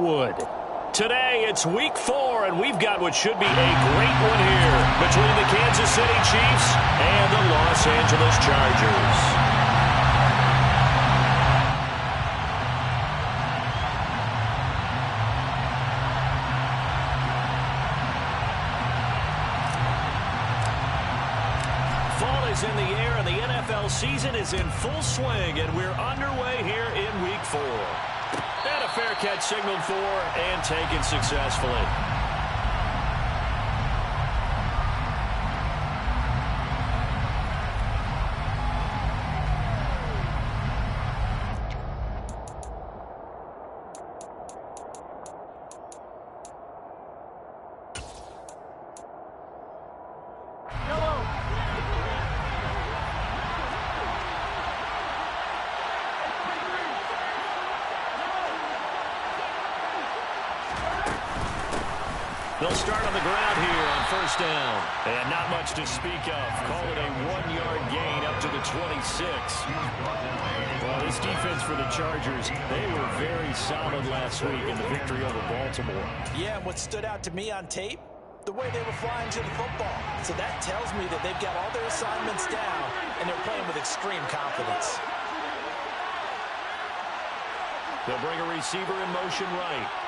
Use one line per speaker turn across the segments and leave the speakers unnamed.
would. Today, it's Week 4, and we've got what should be a great one here between the Kansas City Chiefs and the Los Angeles Chargers. In the air, and the NFL season is in full swing, and we're underway here in Week 4. And a fair catch signaled for and taken successfully. They'll start on the ground here on first down. And not much to speak of. Call it a 1-yard gain up to the 26. Well, this defense for the Chargers, they were very solid last week in the victory over Baltimore.
Yeah, and what stood out to me on tape, the way they were flying to the football. So that tells me that they've got all their assignments down, and they're playing with extreme confidence.
They'll bring a receiver in motion right.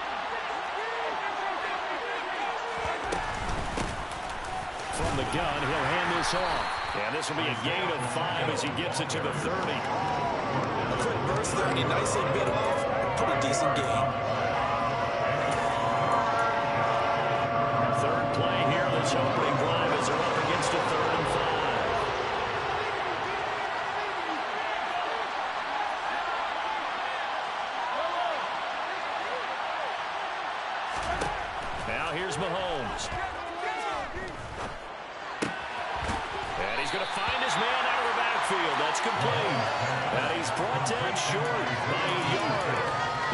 From the gun, he'll hand this off. And this will be a gain of 5 as he gets it to the 30.
A quick burst there, and he nicely bit off. Pretty decent gain.
Third play here, this opening drive as they're up against a 3rd and 5. Now here's Mahomes. And he's going to find his man out of the backfield. That's complete. And he's brought down short by a yard.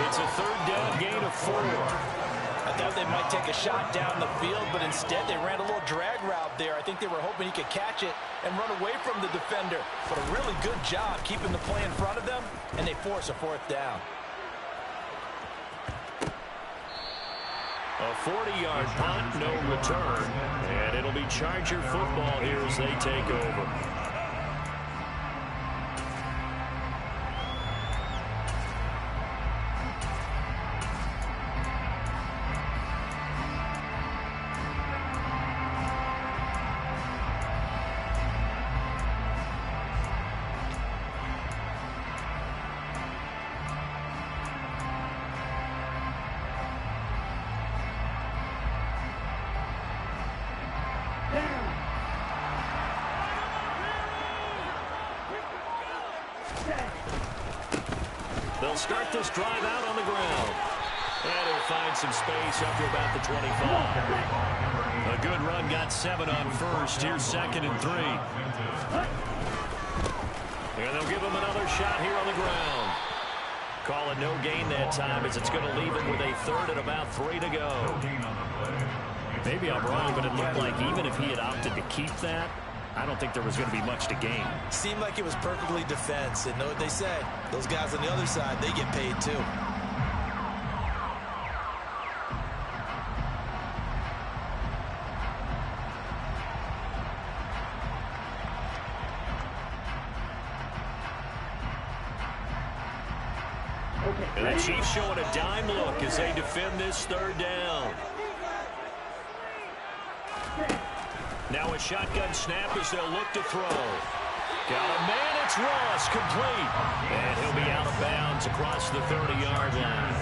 It's a 3rd down gain of 4.
I thought they might take a shot down the field, but instead they ran a little drag route there. I think they were hoping he could catch it and run away from the defender. But a really good job keeping the play in front of them, and they force a 4th down.
A 40-yard punt, no return. And it'll be Charger football here as they take over. They'll start this drive out on the ground. And he'll find some space up to about the 25. A good run, got 7 on first. Here's 2nd and 3. And they'll give him another shot here on the ground. Call it no gain that time as it's going to leave him with a 3rd and about 3 to go. Maybe I'm wrong, but it looked like even if he had opted to keep that, I don't think there was going to be much to gain.
Seemed like it was perfectly defense. And know what they say? Those guys on the other side, they get paid too.
And the Chiefs showing a dime look as they defend this 3rd down. Now a shotgun snap as they'll look to throw. Got a man, it's Ross, complete. And he'll be out of bounds across the 30-yard line.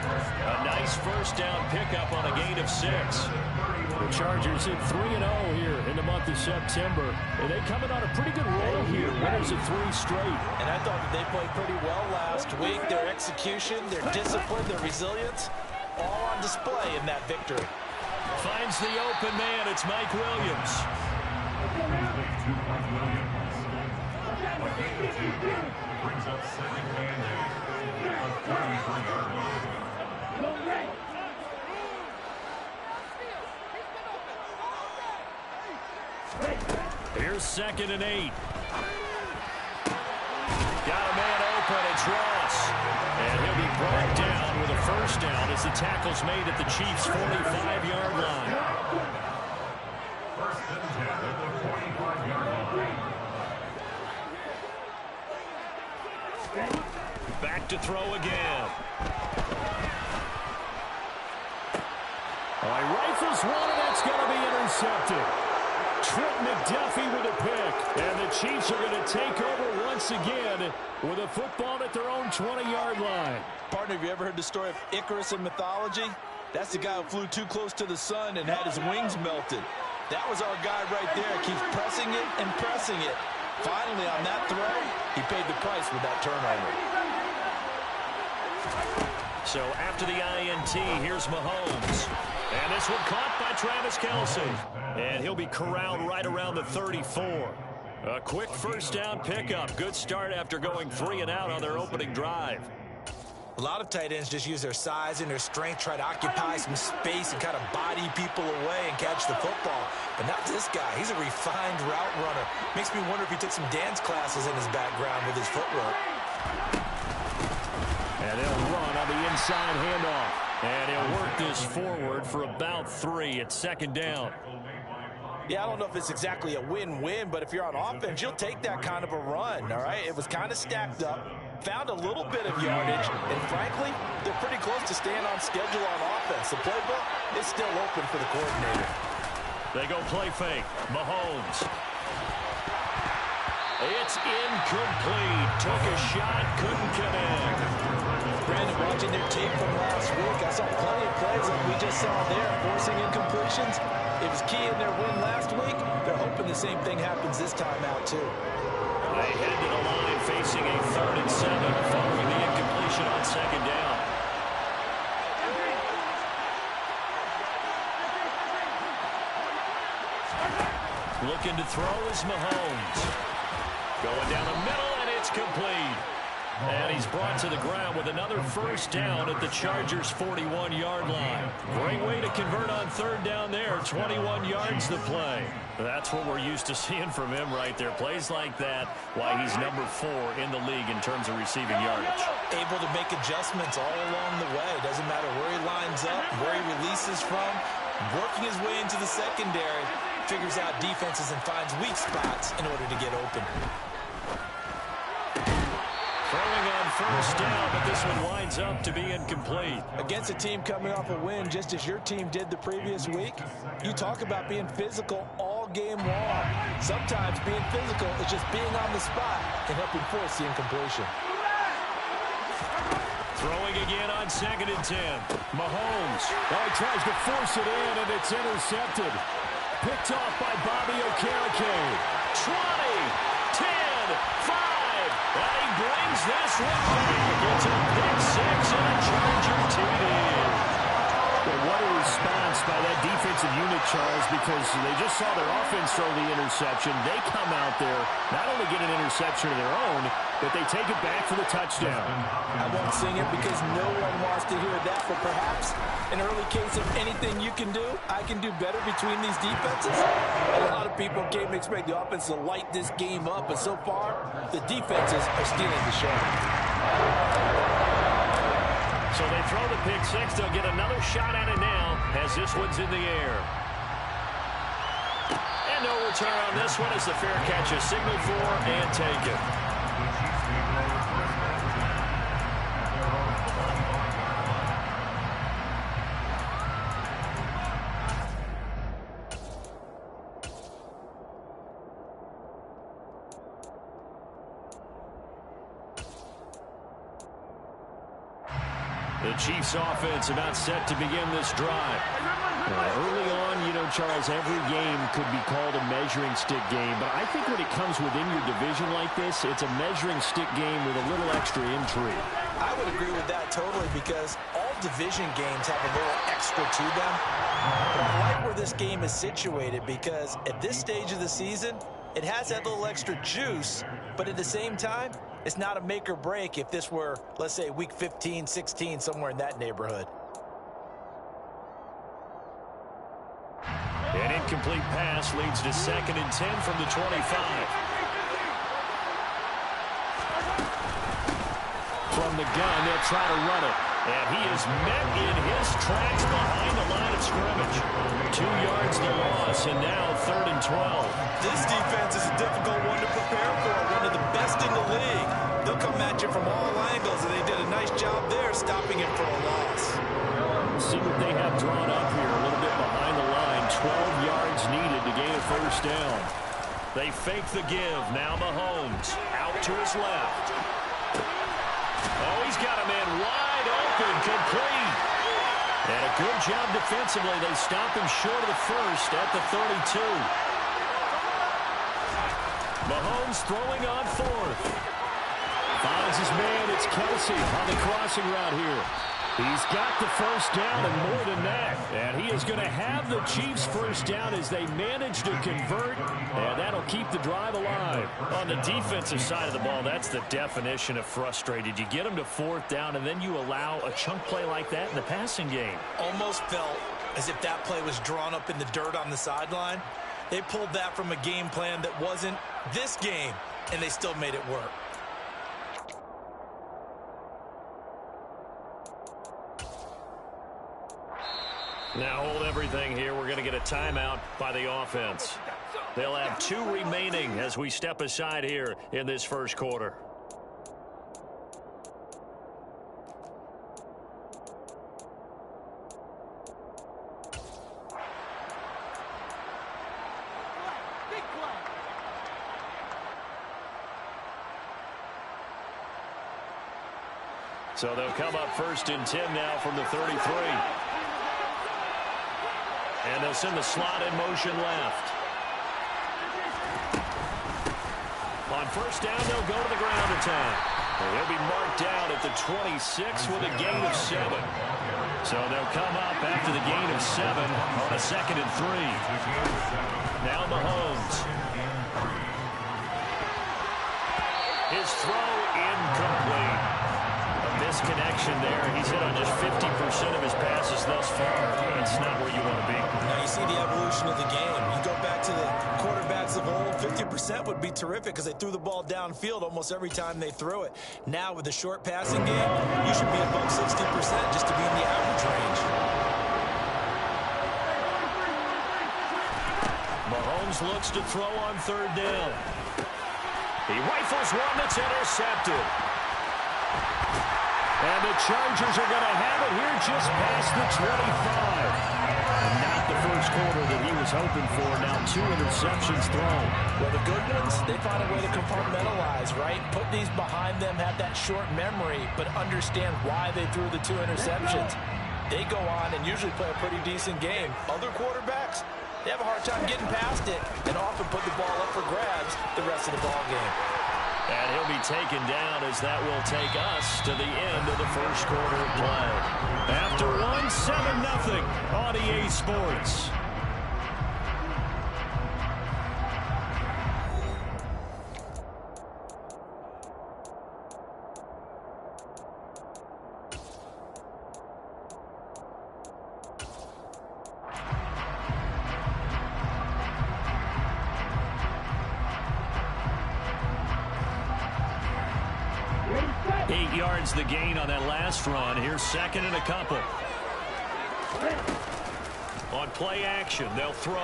A nice 1st down pickup on a gain of 6. The Chargers hit 3-0 here in the month of September. And they're coming on a pretty good roll here. Winners of 3 straight.
And I thought that they played pretty well last week. Their execution, their discipline, their resilience, all on display in that victory.
Finds the open man. It's Mike Williams.
Brings up 2nd and 8.
Here's 2nd and 8. Got a man open. It's Ross. And he'll be brought down with a 1st touchdown as the tackle's made at the Chiefs' 45-yard line.
First and 10 at the 45-yard line.
Back to throw again. He rifles one, and that's going to be intercepted. Trent McDuffie with a pick. And the Chiefs are going to take over once again with a football at their own 20-yard line.
Partner, have you ever heard the story of Icarus in mythology? That's the guy who flew too close to the sun and had his wings melted. That was our guy right there. Keeps pressing it and pressing it. Finally, on that throw, he paid the price with that turnover.
So after the INT, here's Mahomes. And this one caught by Travis Kelce. And he'll be corralled right around the 34. A quick first down pickup. Good start after going 3 and out on their opening drive.
A lot of tight ends just use their size and their strength, try to occupy some space and kind of body people away and catch the football. But not this guy. He's a refined route runner. Makes me wonder if he took some dance classes in his background with his footwork.
And they'll run on the inside handoff. And he'll work this forward for about 3 at second down.
Yeah, I don't know if it's exactly a win-win, but if you're on offense, you'll take that kind of a run, all right? It was kind of stacked up, found a little bit of yardage, and frankly, they're pretty close to staying on schedule on offense. The playbook is still open for the coordinator.
They go play fake. Mahomes. It's incomplete. Took a shot, couldn't connect.
Brandon, watching their tape from last week, I saw plenty of plays like we just saw there, forcing incompletions. It was key in their win last week. They're hoping the same thing happens this time out, too.
They head to the line facing a 3rd and 7 following the incompletion on second down. Looking to throw is Mahomes. Going down the middle, and it's complete. And he's brought to the ground with another first down at the Chargers' 41-yard line. Great way to convert on 3rd down there. 21 yards to play. That's what we're used to seeing from him right there. Plays like that, why he's number 4 in the league in terms of receiving yardage.
Able to make adjustments all along the way. Doesn't matter where he lines up, where he releases from. Working his way into the secondary. Figures out defenses and finds weak spots in order to get open.
Throwing on first down, but this one winds up to be incomplete.
Against a team coming off a win, just as your team did the previous week, you talk about being physical all game long. Sometimes being physical is just being on the spot and helping force the incompletion.
Throwing again on 2nd and 10. Mahomes. Oh, he tries to force it in, and it's intercepted. Picked off by Bobby Okereke. 20, 10, 5. And he brings this one back. It's a pick 6 and a Charger TD.
Well, what a response by that defensive unit, Charles, because they just saw their offense throw the interception. They come out there, not only get an interception of their own, but they take it back for the touchdown.
I won't sing it because no one wants to hear that, but perhaps an early case of anything you can do, I can do better between these defenses. A lot of people came to expect the offense to light this game up, but so far, the defenses are stealing the show.
So they throw the pick 6. They'll get another shot at it now as this one's in the air. And no return on this one as the fair catch is signaled for and taken. The Chiefs offense about set to begin this drive.
Early on, you know, Charles, every game could be called a measuring stick game, but I think when it comes within your division like this, it's a measuring stick game with a little extra intrigue.
I would agree with that totally because all division games have a little extra to them. But I like where this game is situated because at this stage of the season, it has that little extra juice, but at the same time, it's not a make or break if this were, let's say, week 15, 16, somewhere in that neighborhood.
An incomplete pass leads to 2nd and 10 from the 25. From the gun, they'll try to run it. And he is met in his tracks behind the line of scrimmage. 2 yards the loss, and now 3rd and 12.
This defense is a difficult one to prepare for, one of the best in the league. They'll come at you from all angles, and they did a nice job there stopping him for a loss.
See what they have drawn up here, a little bit behind the line. 12 yards needed to gain a 1st down.
They fake the give. Now Mahomes out to his left. Oh, he's got a man wide open, complete. And a good job defensively. They stop him short of the 1st at the 32. Mahomes throwing on 4th.
Finds his man. It's Kelsey on the crossing route here. He's got the 1st down and more than that. And he is going to have the Chiefs' 1st down as they manage to convert. And that'll keep the drive alive.
On the defensive side of the ball, that's the definition of frustrated. You get them to 4th down, and then you allow a chunk play like that in the passing game.
Almost felt as if that play was drawn up in the dirt on the sideline. They pulled that from a game plan that wasn't this game, and they still made it work.
Now hold everything here. We're going to get a timeout by the offense. They'll have 2 remaining as we step aside here in this 1st quarter. So they'll come up 1st and 10 now from the 33. And they'll send the slot in motion left. On 1st down, they'll go to the ground attack. And they'll be marked down at the 26 with a gain of 7. So they'll come up after the gain of 7 on a 2nd and 3. Now Mahomes. His throw incomplete. Misconnection there. He's hit on just 50% of his passes thus far. That's not where you want to be.
Now you see the evolution of the game. You go back to the quarterbacks of old, 50% would be terrific because they threw the ball downfield almost every time they threw it. Now with the short passing game, you should be above 60% just to be in the average range.
Mahomes looks to throw on 3rd down. He rifles one that's intercepted.
And the Chargers are going to have it here just past the 25. And not the 1st quarter that he was hoping for. Now 2 interceptions thrown.
Well, the good ones, they find a way to compartmentalize, right? Put these behind them, have that short memory, but understand why they threw the 2 interceptions. They go on and usually play a pretty decent game. Other quarterbacks, they have a hard time getting past it and often put the ball up for grabs the rest of the ball game.
And he'll be taken down as that will take us to the end of the 1st quarter of play. After 1, 7-0 on EA Sports. The gain on that last run. Here's 2nd and a couple. On play action, they'll throw.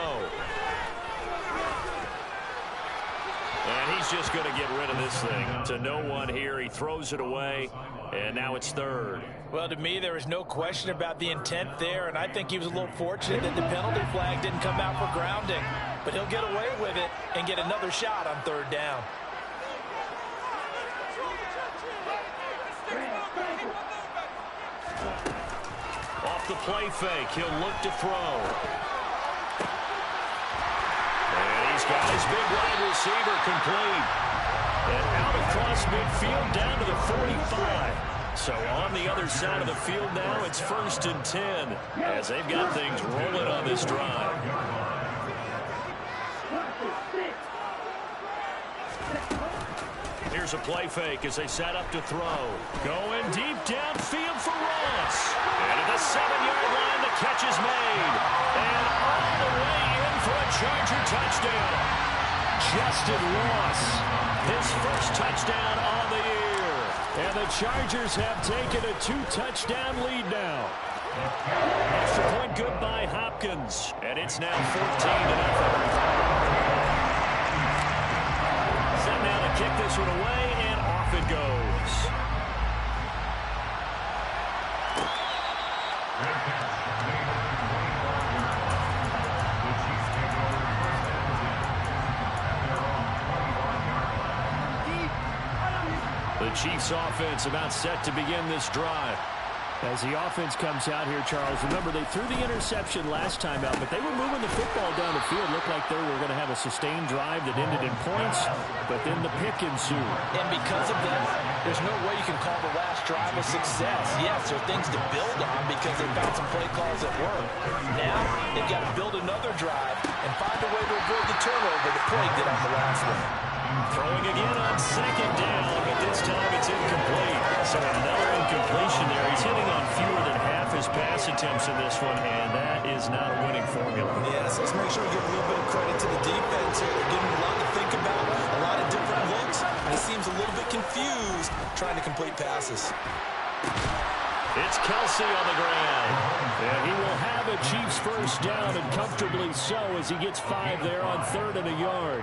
And he's just going to get rid of this thing to no one here. He throws it away, and now it's 3rd.
Well, to me, there is no question about the intent there, and I think he was a little fortunate that the penalty flag didn't come out for grounding. But he'll get away with it and get another shot on 3rd down.
Off the play fake, he'll look to throw. And he's got his big wide receiver complete. And out across midfield down to the 45. So on the other side of the field now, it's 1st and 10 as they've got things rolling on this drive. Here's a play fake as they set up to throw. Going deep downfield for Ross. And at the 7-yard line, the catch is made. And all the way in for a Charger touchdown. Justin Ross, his 1st touchdown on the year.
And the Chargers have taken a 2-touchdown lead now.
Extra point good by Hopkins. And it's now 14-0. Set now to kick this one away, and off it goes. The Chiefs offense about set to begin this drive.
As the offense comes out here, Charles, remember they threw the interception last time out, but they were moving the football down the field. Looked like they were going to have a sustained drive that ended in points, but then the pick ensued.
And because of that, there's no way you can call the last drive a success. Yes, there are things to build on because they found some play calls that work. Now, they've got to build another drive and find a way to avoid the turnover that plagued it on the last one.
Throwing again on second down, but this time it's incomplete. So another incompletion there. He's hitting on fewer than half his pass attempts in this one, and that is not a winning formula.
Yes, let's make sure we give a little bit of credit to the defense here. They're giving him a lot to think about, a lot of different looks, and he seems a little bit confused trying to complete passes.
It's Kelsey on the ground.
And he will have a Chiefs first down, and comfortably so, as he gets 5 there on 3rd and a yard.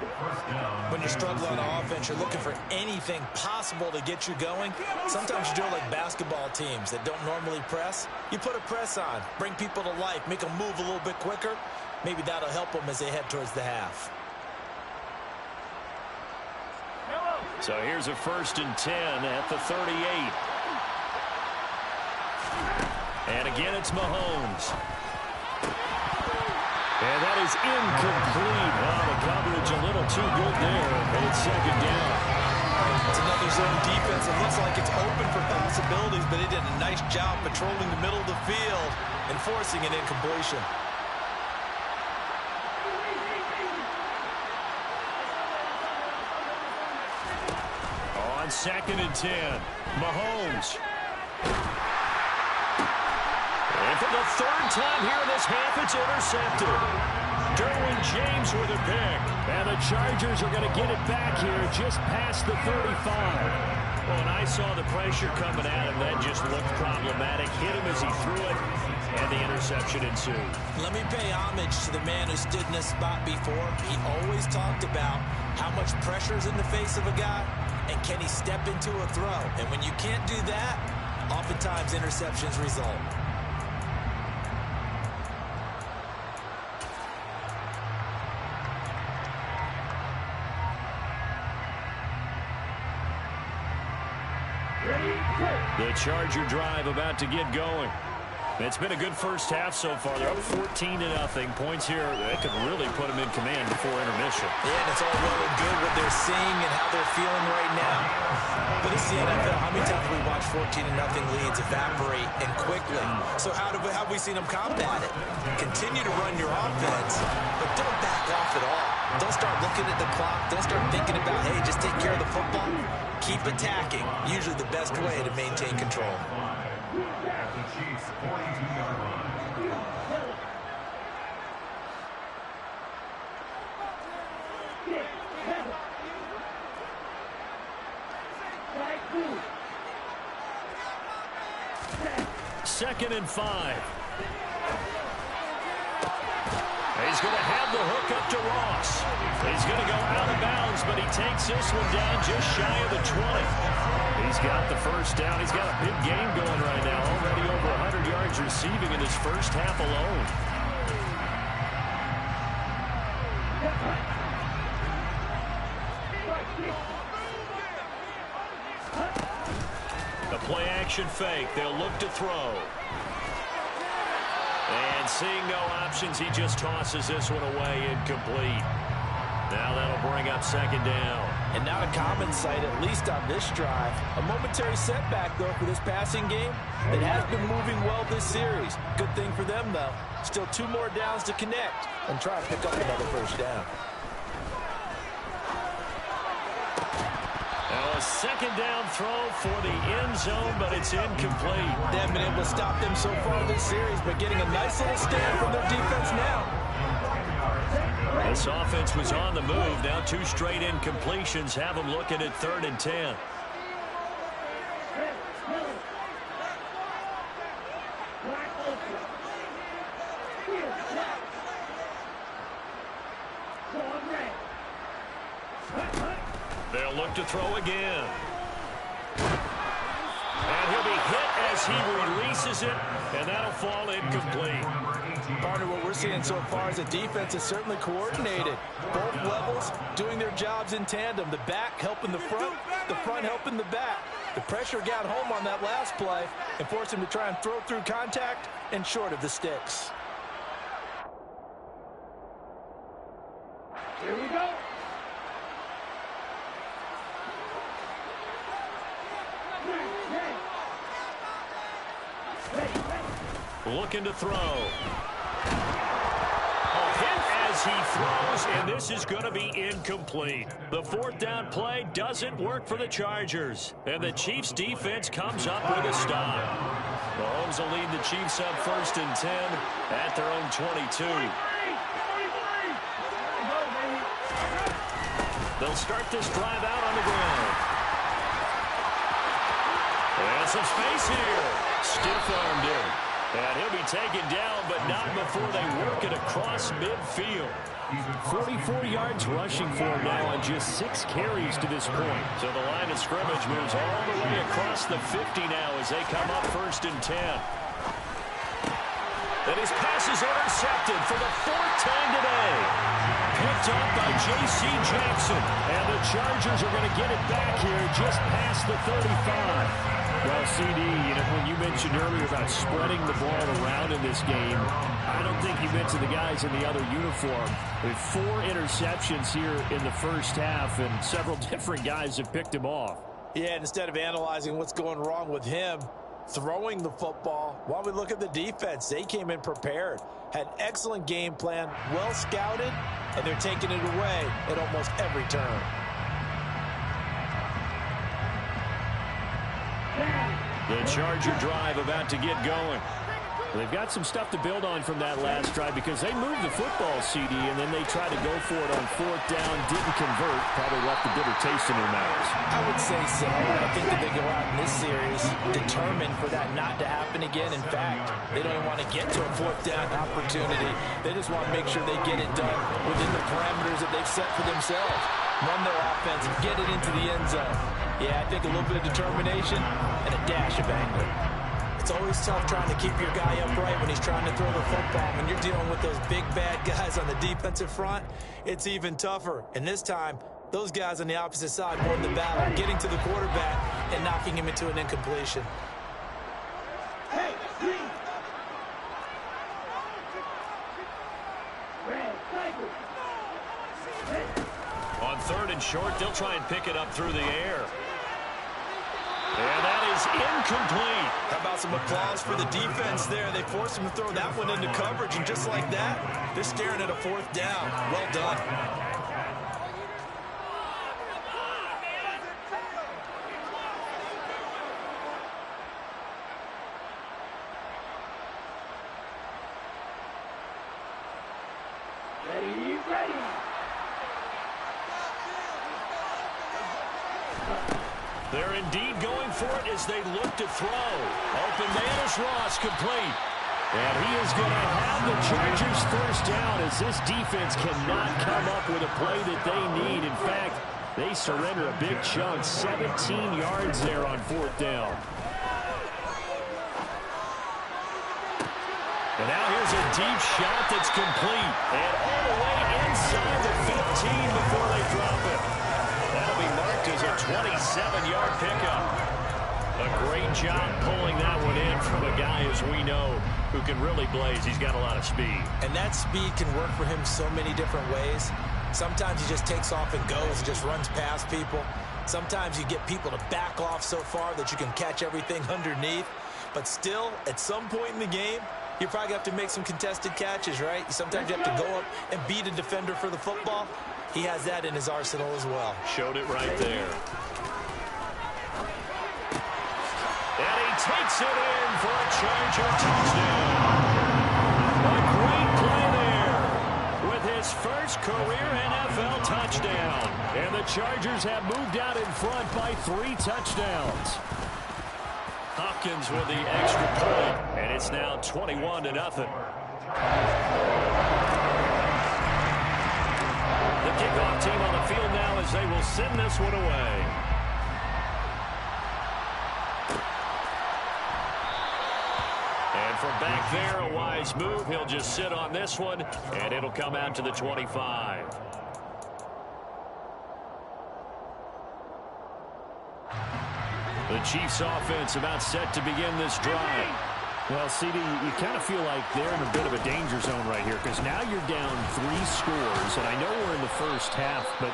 When you're struggling on offense, you're looking for anything possible to get you going. Sometimes you do it like basketball teams that don't normally press. You put a press on, bring people to life, make them move a little bit quicker. Maybe that'll help them as they head towards the half.
So here's a 1st and 10 at the 38. And again, it's Mahomes.
And that is incomplete. Oh, the coverage a little too good there. And it's 2nd down.
It's another zone defense. It looks like it's open for possibilities, but they did a nice job patrolling the middle of the field and forcing an incompletion.
On 2nd and 10, Mahomes. And for the 3rd time here in this half, it's intercepted. Derwin James with a pick.
And the Chargers are going to get it back here just past the 35.
Well, and I saw the pressure coming at him. That just looked problematic. Hit him as he threw it, and the interception ensued.
Let me pay homage to the man who stood in this spot before. He always talked about how much pressure is in the face of a guy, and can he step into a throw. And when you can't do that, oftentimes interceptions result.
The Charger drive about to get going. It's been a good first half so far. They're up 14-0. Points here that could really put them in command before intermission.
Yeah, and it's all well and good what they're seeing and how they're feeling right now. But it's the NFL. How many times have we watched 14-0 leads evaporate and quickly? So how have we seen them combat it? Continue to run your offense, but don't back off at all. Don't start looking at the clock. Don't start thinking about, hey, just take care of the football. Keep attacking. Usually the best way to maintain control.
At the Chiefs' 42-yard line.
Second and 5. He's going to have the hook up to Ross. He's going to go out of bounds, but he takes this one down just shy of the 20. He's got the first down. He's got a big game going right now. Already over 100 yards receiving in his first half alone. The play-action fake. They'll look to throw. And seeing no options, he just tosses this one away incomplete. Now that'll bring up 2nd down.
And not a common sight, at least on this drive. A momentary setback, though, for this passing game that has been moving well this series. Good thing for them, though. Still 2 more downs to connect and try to pick up another first down.
Now a 2nd down throw for the end zone, but it's incomplete.
They haven't been able to stop them so far this series, but getting a nice little stand from their defense now.
This offense was on the move. Now 2 straight incompletions have them looking at 3rd and 10. look to throw again. And he'll be hit as he releases it, and that'll fall incomplete.
Partner, what we're seeing so far is the defense is certainly coordinated. Both levels doing their jobs in tandem. The back helping the front helping the back. The pressure got home on that last play and forced him to try and throw through contact and short of the sticks.
Here we go.
Looking to throw. A hit as he throws, and this is going to be incomplete. The fourth down play doesn't work for the Chargers, and the Chiefs' defense comes up with a stop. Mahomes will lead the Chiefs up 1st and 10 at their own 22. They'll start this drive out on the ground. And some space here. Stiff-armed in. And he'll be taken down, but not before they work it across midfield.
44 yards rushing for him now on just 6 carries to this point.
So the line of scrimmage moves all the way across the 50 now as they come up 1st and 10. And his pass is intercepted for the 4th time today. Picked up by J.C. Jackson. And the Chargers are going to get it back here just past the 35.
Well, CD, when you mentioned earlier about spreading the ball around in this game, I don't think you mentioned the guys in the other uniform. With 4 interceptions here in the first half, and several different guys have picked him off.
Yeah, and instead of analyzing what's going wrong with him throwing the football, while we look at the defense, they came in prepared, had excellent game plan, well scouted, and they're taking it away at almost every turn.
The Charger drive about to get going.
They've got some stuff to build on from that last drive because they moved the football, CD, and then they tried to go for it on 4th down, didn't convert, probably left a bitter taste in their mouths.
I would say so. I think that they go out in this series determined for that not to happen again. In fact, they don't even want to get to a 4th down opportunity. They just want to make sure they get it done within the parameters that they've set for themselves. Run their offense, get it into the end zone. Yeah, I think a little bit of determination and a dash of anger. It's always tough trying to keep your guy upright when he's trying to throw the football. When you're dealing with those big, bad guys on the defensive front, it's even tougher. And this time, those guys on the opposite side won the battle, getting to the quarterback and knocking him into an incompletion.
Hey, green. Red, cycle.
On 3rd and short, they'll try and pick it up through the air. And that is incomplete.
How about some applause for the defense there? They forced him to throw that one into coverage, and just like that, they're staring at a 4th down. Well done.
Ready.
They're indeed going for it as they look to throw. Open man is Ross, complete. And he is going to have the Chargers 1st down as this defense cannot come up with a play that they need. In fact, they surrender a big chunk, 17 yards there on 4th down. And now here's a deep shot that's complete. And all the way inside the 15 before they drop it. That'll be marked as a 27-yard pickup. A great job pulling that one in from a guy, as we know, who can really blaze. He's got a lot of speed.
And that speed can work for him so many different ways. Sometimes he just takes off and goes and just runs past people. Sometimes you get people to back off so far that you can catch everything underneath. But still, at some point in the game, you probably have to make some contested catches, right? Sometimes you have to go up and beat a defender for the football. He has that in his arsenal as well.
Showed it right there. And he takes it in for a Charger touchdown. A great play there with his first career NFL touchdown. And the Chargers have moved out in front by 3 touchdowns. Hopkins with the extra point, and it's now 21-0. The kickoff team on the field now as they will send this one away. And from back there, a wise move. He'll just sit on this one, and it'll come out to the 25. The Chiefs offense about set to begin this drive.
Well, CD, you kind of feel like they're in a bit of a danger zone right here because now you're down 3 scores, and I know we're in the first half, but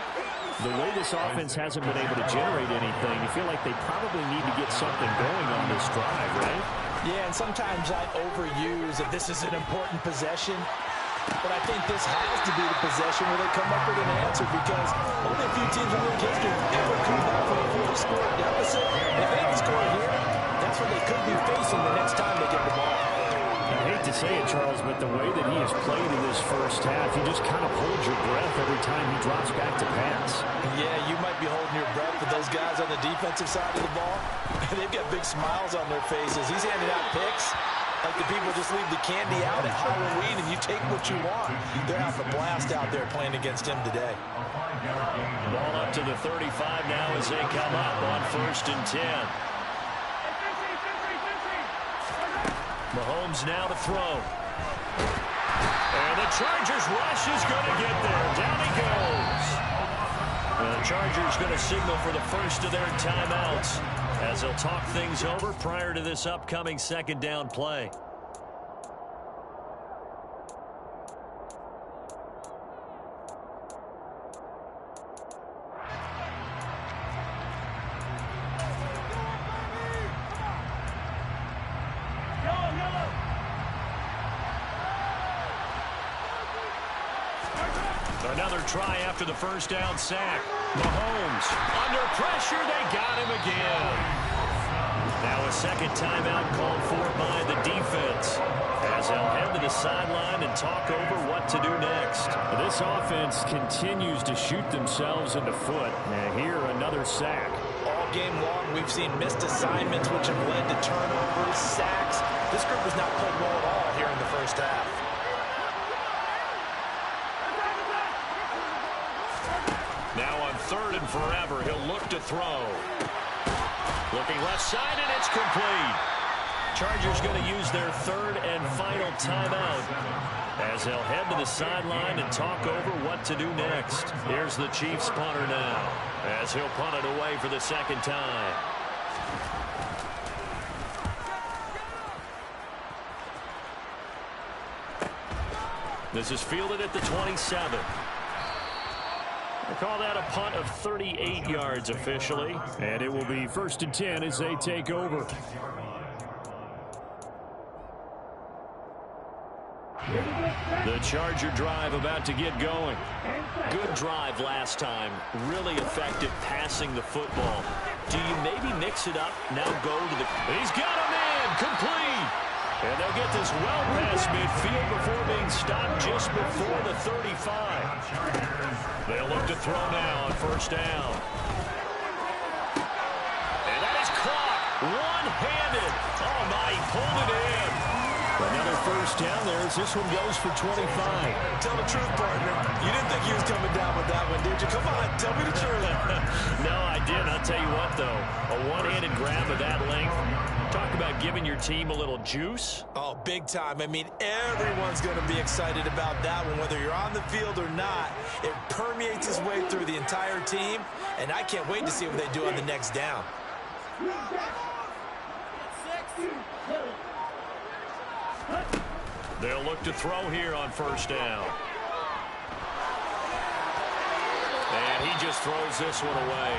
the way this offense hasn't been able to generate anything, you feel like they probably need to get something going on this drive, right?
Yeah, and sometimes I overuse that this is an important possession. But I think this has to be the possession where they come up with an answer because only a few teams in league history ever come back from a 4-score deficit. And if they don't score here, that's what they could be facing the next time they get the ball.
I hate to say it, Charles, but the way that he has played in this first half, you just kind of hold your breath every time he drops back to pass.
Yeah, you might be holding your breath, but those guys on the defensive side of the ball, they've got big smiles on their faces. He's handing out picks like the people just leave the candy out at Halloween and you take what you want. They're having a blast out there playing against him today.
Ball up to the 35 now as they come up on 1st and 10. Mahomes now to throw. And the Chargers rush is going to get there. Down he goes. And the Chargers going to signal for the first of their timeouts as they'll talk things over prior to this upcoming second down play. Another try after the first down sack. Mahomes under pressure. They got him again. Now a second timeout called for by the defense as they'll head to the sideline and talk over what to do next.
This offense continues to shoot themselves in the foot. And here another sack.
All game long, we've seen missed assignments which have led to turnovers, sacks. This group has not played well at all here in the first half.
Now on 3rd and forever, he'll look to throw. Looking left side, and it's complete. Chargers going to use their 3rd and final timeout as they'll head to the sideline and talk over what to do next. Here's the Chiefs punter now as he'll punt it away for the second time. This is fielded at the 27. They call that a punt of 38 yards officially.
And it will be 1st and 10 as they take over.
The Charger drive about to get going. Good drive last time. Really effective passing the football. Do you maybe mix it up? Now go to the... He's got him in! Complete! And they'll get this well past midfield before being stopped just before the 35. They'll look to throw now on 1st down. And that is caught one-handed. Oh, my, he pulled it in.
Another 1st down there as this one goes for 25.
Tell the truth, partner. You didn't think he was coming down with that one, did you? Come on, tell me the truth.
No, I didn't. I'll tell you what, though. A one-handed grab of that length. Talk about giving your team a little juice.
Oh, big time. I mean, everyone's going to be excited about that one, whether you're on the field or not. It permeates its way through the entire team, and I can't wait to see what they do on the next down.
They'll look to throw here on 1st down. And he just throws this one away.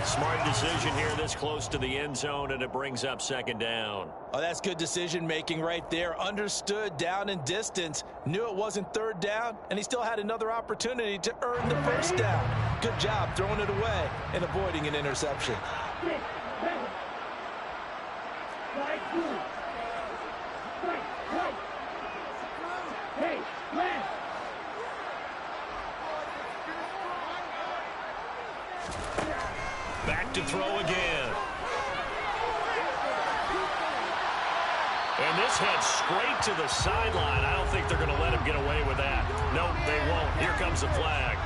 Smart decision here this close to the end zone, and it brings up 2nd down.
Oh, that's good decision-making right there. Understood down and distance. Knew it wasn't 3rd down, and he still had another opportunity to earn the 1st down. Good job throwing it away and avoiding an interception.
Back to throw again. And this heads straight to the sideline. I don't think they're going to let him get away with that. Nope, they won't. Here comes the flag.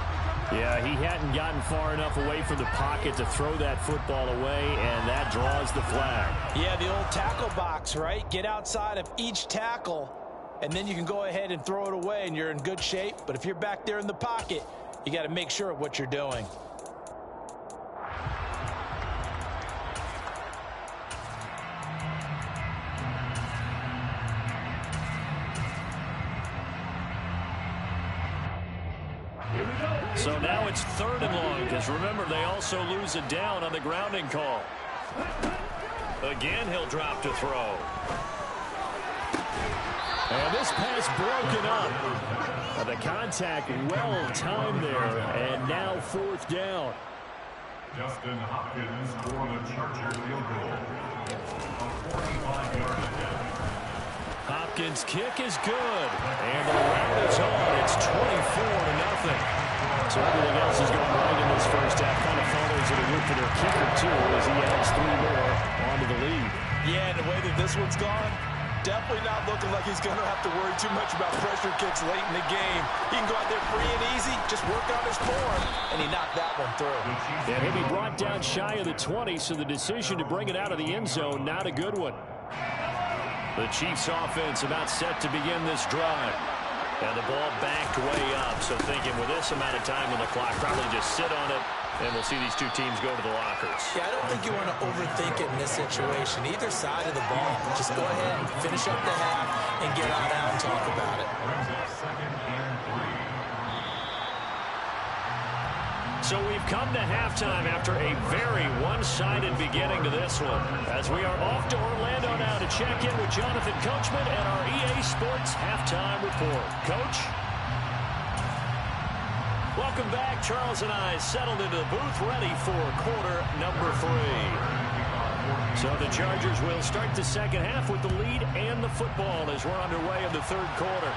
Yeah, he hadn't gotten far enough away from the pocket to throw that football away, and that draws the flag.
Yeah, the old tackle box, right? Get outside of each tackle, and then you can go ahead and throw it away, and you're in good shape. But if you're back there in the pocket, you got to make sure of what you're doing.
So now it's 3rd and long, because remember, they also lose it down on the grounding call. Again, he'll drop to throw.
And this pass broken up. The contact well timed there, and now 4th down.
Justin Hopkins for the Charger field goal. A 45-yard attempt.
Hopkins' kick is good. And the round is on. It's 24-0.
So everything else is going right in this first half. Kind of follows it with for their kicker, too, as he adds 3 more onto the lead.
Yeah, and the way that this one's gone, definitely not looking like he's going to have to worry too much about pressure kicks late in the game. He can go out there free and easy, just work on his form, and he knocked that one through.
And he'll be brought down shy of the 20, so the decision to bring it out of the end zone, not a good one.
The Chiefs offense about set to begin this drive. And the ball backed way up, so thinking with this amount of time on the clock, probably just sit on it, and we'll see these two teams go to the lockers.
Yeah, I don't think you want to overthink it in this situation. Either side of the ball, just go ahead and finish up the half and get on out and talk about it.
So we've come to halftime after a very one-sided beginning to this one, as we are off to Orlando now to check in with Jonathan Coachman and our EA Sports Halftime Report. Coach? Welcome back. Charles and I settled into the booth ready for quarter number 3. So the Chargers will start the second half with the lead and the football as we're underway in the 3rd quarter.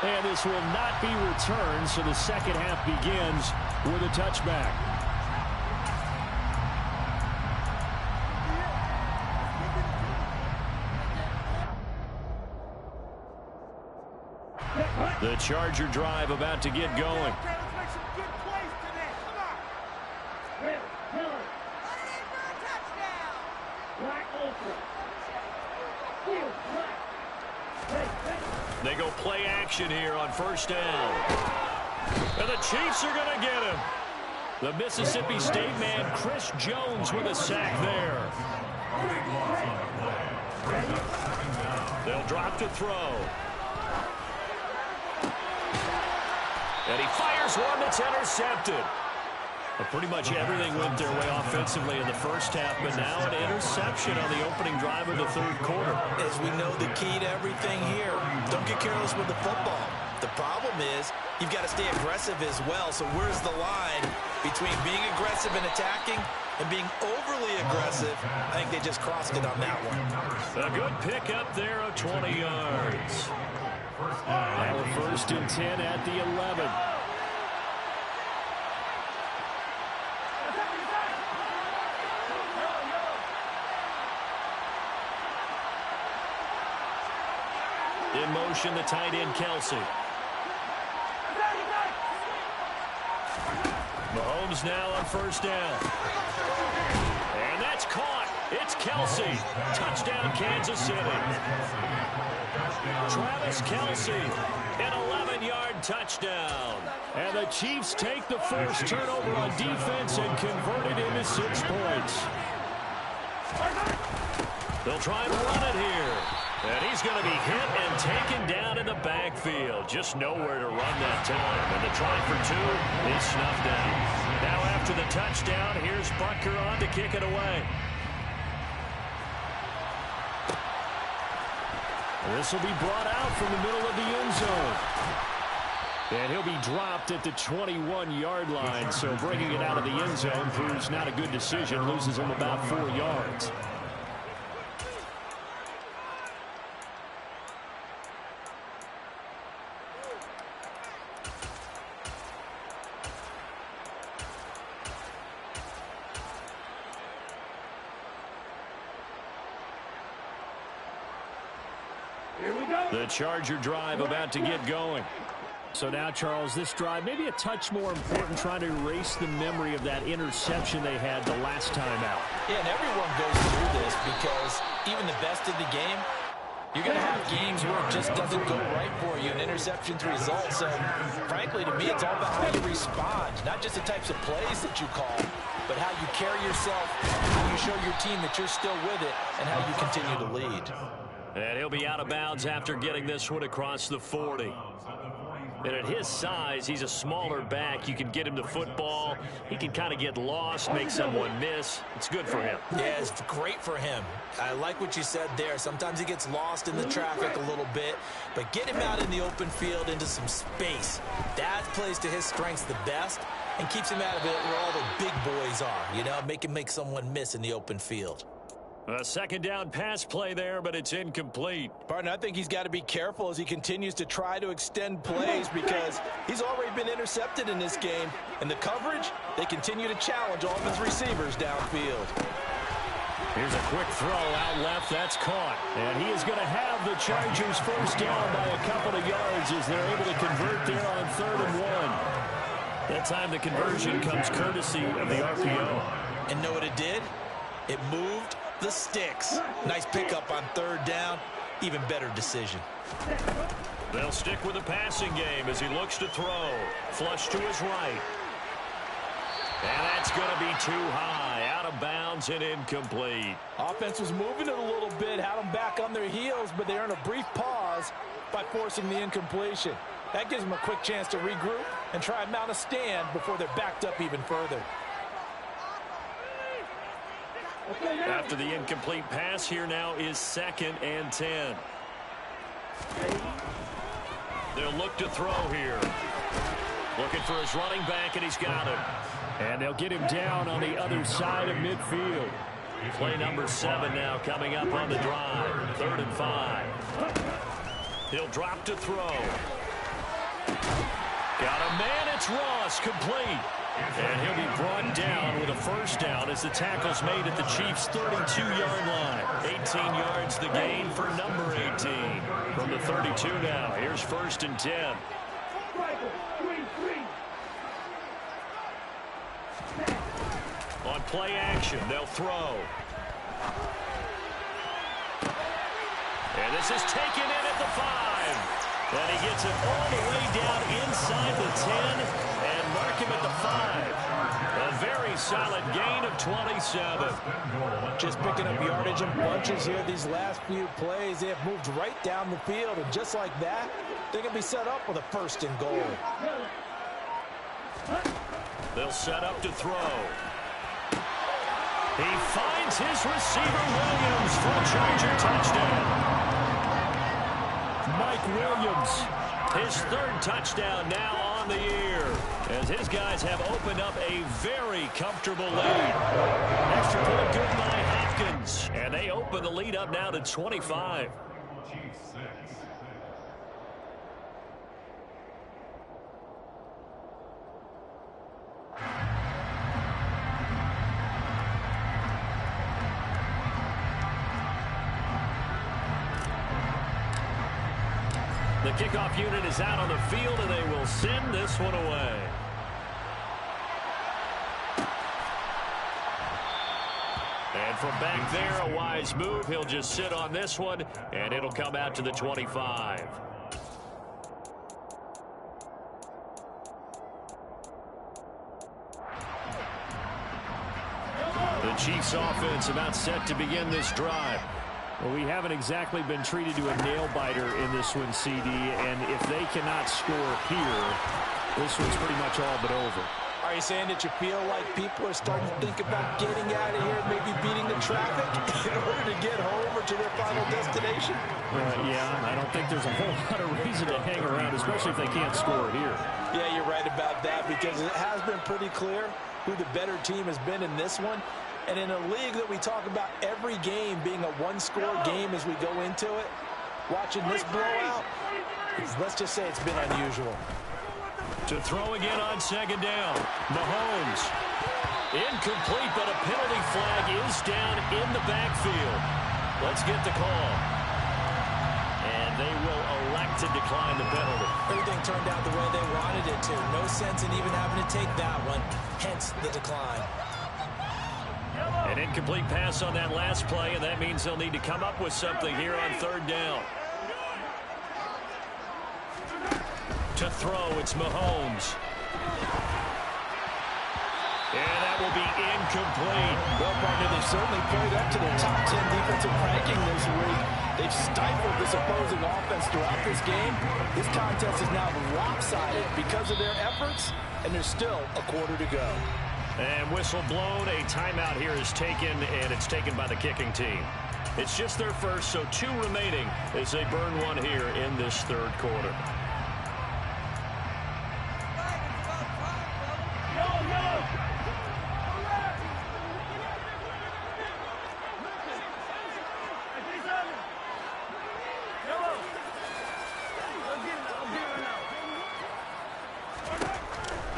And this will not be returned, so the second half begins with a touchback.
The Charger drive about to get going. They go play action here on 1st down. And the Chiefs are going to get him. The Mississippi State man, Chris Jones, with a sack there. They'll drop to throw. And he fires one that's intercepted. But pretty much everything went their way offensively in the first half, but now an interception on the opening drive of the 3rd quarter.
As we know, the key to everything here, don't get careless with the football. The problem is you've got to stay aggressive as well. So where's the line between being aggressive and attacking and being overly aggressive? I think they just crossed it on that one.
A good pickup there of 20 yards.
Now 1st and 10 at the 11.
In motion, the tight end, Kelsey. Mahomes now on 1st down. And that's caught. It's Kelsey. Touchdown, Kansas City. Travis Kelsey, an 11-yard touchdown.
And the Chiefs take the first turnover on defense and convert it into 6 points.
They'll try and run it here. And he's going to be hit and taken down in the backfield. Just nowhere to run that time. And the try for 2 is snuffed out. Now after the touchdown, here's Butker on to kick it away.
This will be brought out from the middle of the end zone. And he'll be dropped at the 21-yard line. So bringing it out of the end zone proves not a good decision. Loses him about 4 yards.
The Charger drive about to get going.
So now, Charles, this drive maybe a touch more important, trying to erase the memory of that interception they had the last time out.
Yeah, and everyone goes through this because even the best in the game, you're going to have games where it just doesn't go right for you, and interceptions result. So, frankly, to me, it's all about how you respond, not just the types of plays that you call, but how you carry yourself, how you show your team that you're still with it, and how you continue to lead.
And he'll be out of bounds after getting this one across the 40. And at his size, he's a smaller back. You can get him to football. He can kind of get lost, make someone miss. It's good for him.
Yeah, it's great for him. I like what you said there. Sometimes he gets lost in the traffic a little bit, but get him out in the open field into some space. That plays to his strengths the best and keeps him out of it where all the big boys are. You know, make him make someone miss in the open field.
A second down pass play there, but it's incomplete.
Partner, I think he's got to be careful as he continues to try to extend plays because he's already been intercepted in this game. And the coverage, they continue to challenge all of his receivers downfield.
Here's a quick throw out left. That's caught. And he is going to have the Chargers first down by a couple of yards as they're able to convert there on 3rd and 1. That time the conversion comes courtesy of the RPO.
And know what it did? It moved the sticks. Nice pickup on 3rd down. Even better decision.
They'll stick with the passing game as he looks to throw. Flush to his right. And that's going to be too high. Out of bounds and incomplete.
Offense was moving it a little bit, had them back on their heels, but they earned a brief pause by forcing the incompletion. That gives them a quick chance to regroup and try and mount a stand before they're backed up even further.
After the incomplete pass, here now is 2nd and 10. They'll look to throw here. Looking for his running back, and he's got him.
And they'll get him down on the other side of midfield.
Play number 7 now coming up on the drive. 3rd and 5. He'll drop to throw. Got a man, it's Ross, complete. And he'll be brought down with a first down as the tackle's made at the Chiefs' 32-yard line. 18 yards the gain for number 18. From the 32 now, here's 1st and 10. On play action, they'll throw. And this is taken in at the 5. And he gets it all the way down inside the 10 and mark him at the 5. A very solid gain of 27.
Just picking up yardage in bunches here these last few plays. They have moved right down the field, and just like that, they're going to be set up with a 1st and goal.
They'll set up to throw. He finds his receiver, Williams, for a Charger touchdown.
Mike Williams,
his 3rd touchdown now on the year, as his guys have opened up a very comfortable lead. Extra point good by Hopkins, and they open the lead up now to 25. The kickoff unit is out on the field, and they will send this one away. And from back there, a wise move. He'll just sit on this one, and it'll come out to the 25. The Chiefs offense about set to begin this drive.
Well, we haven't exactly been treated to a nail-biter in this one, CD, and if they cannot score here, this one's pretty much all but over.
Are you saying that you feel like people are starting to think about getting out of here, maybe beating the traffic in order to get home or to their final destination?
Yeah, I don't think there's a whole lot of reason to hang around, especially if they can't score here.
Yeah, you're right about that because it has been pretty clear who the better team has been in this one. And in a league that we talk about every game being a one-score game as we go into it, watching this blowout, let's just say it's been unusual.
To throw again on 2nd down. Mahomes. Incomplete, but a penalty flag is down in the backfield. Let's get the call. And they will elect to decline the penalty.
Everything turned out the way they wanted it to. No sense in even having to take that one, hence the decline.
An incomplete pass on that last play, and that means they'll need to come up with something here on third down. To throw, it's Mahomes. And that will be incomplete.
Well, partner, they've certainly played up to their top 10 defensive ranking this week. They've stifled this opposing offense throughout this game. This contest is now lopsided because of their efforts, and there's still a quarter to go.
And whistle blown, a timeout here is taken, and it's taken by the kicking team. It's just their first, so 2 remaining as they burn one here in this third quarter.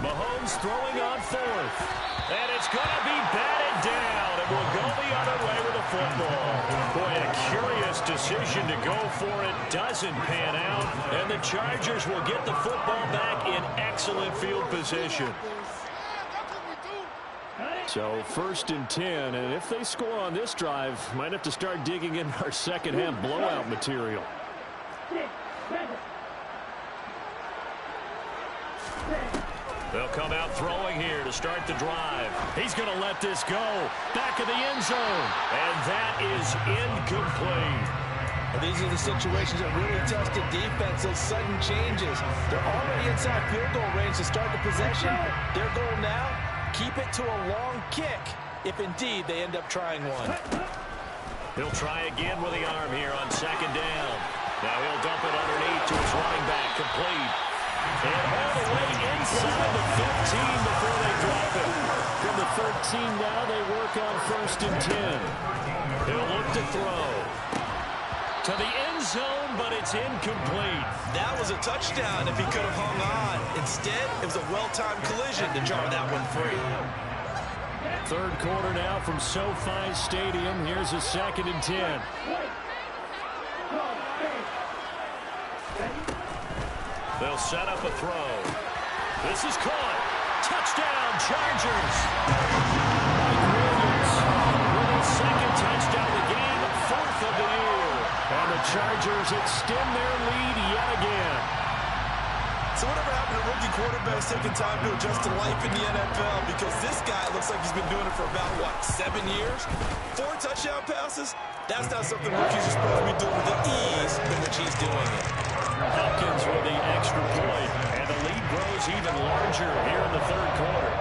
Mahomes throwing on fourth. And it's going to be batted down. It will go the other way with the football. Boy, a curious decision to go for it. Doesn't pan out. And the Chargers will get the football back in excellent field position.
So 1st and 10, and if they score on this drive, might have to start digging in our second half blowout material.
They'll come out throwing here to start the drive. He's going to let this go. Back of the end zone. And that is incomplete.
These are the situations that really test the defense, those sudden changes. They're already inside field goal range to start the possession. Their goal now, keep it to a long kick, if indeed they end up trying one.
He'll try again with the arm here on second down. Now he'll dump it underneath to his running back, complete. And all the way inside the 15 before they drop it.
From the 13 now, they work on 1st and 10.
He'll look to throw. To the end zone, but it's incomplete.
That was a touchdown if he could have hung on. Instead, it was a well-timed collision to jar that one free.
Third quarter now from SoFi Stadium. Here's a 2nd and 10.
They'll set up a throw. This is caught. Touchdown, Chargers. Williams with his 2nd touchdown of the game, 4th of the year.
And the Chargers extend their lead yet again.
So whatever happened to rookie quarterbacks taking time to adjust to life in the NFL? Because this guy looks like he's been doing it for about, 7 years? 4 touchdown passes? That's not something rookies are supposed to be doing with the ease in which he's doing it.
Hopkins with the extra point, and the lead grows even larger here in the third quarter.